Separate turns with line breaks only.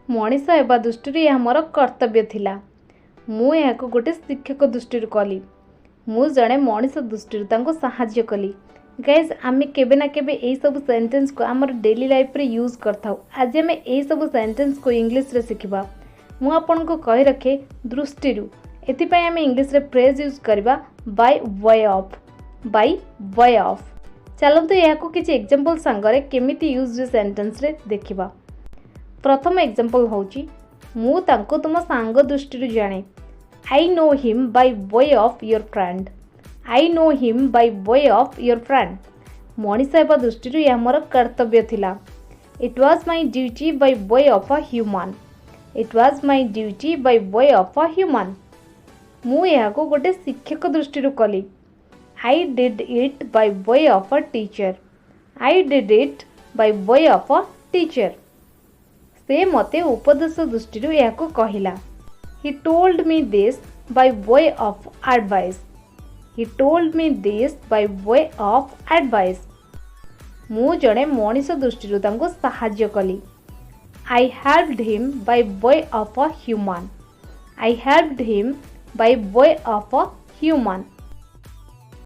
मनीष हेबा दृष्टि यह मोर कर्तव्य थिला। मु याको गोटे शिक्षक दृष्टि कली। मु जड़े मनीष दृष्टि साहाय्य कली। गाइज आमे केबे ना केबे एई सब सेंटेंस को आमर डेली लाइफ रे यूज करथाउ। आज आमे एई सब सेंटेंस को इंग्लिश रे सिखिबा। मु आपन को कहि रखे दृष्टि रु एथि पय आमे इंग्लिश रे फ्रेज यूज करबा by way of. By way of चलंतु याको किछि एग्जांपल संगरे केमिति यूज सेंटेंस रे देखिबा। प्रथम एग्जांपल होची मु तांको तुम सांग दृष्टि जाने। I know him by way of your friend. I know him by way of your friend. Manish हेबा दृष्टि यह मोर कर्तव्य थिला। It was my duty bye way of a human. It was my duty bye way of a human. मु याको गोटे शिक्षक दृष्टि कली। I did it by way of a teacher. I did it by way of a teacher. से मते उपदेश दृष्टि याको कहिला। He told me this by way of advice. He told me this by way of advice. मु जड़े मनीष दृष्टि तांको साहाय्य कली। आई helped him by way of a human. I helped him by way of a human.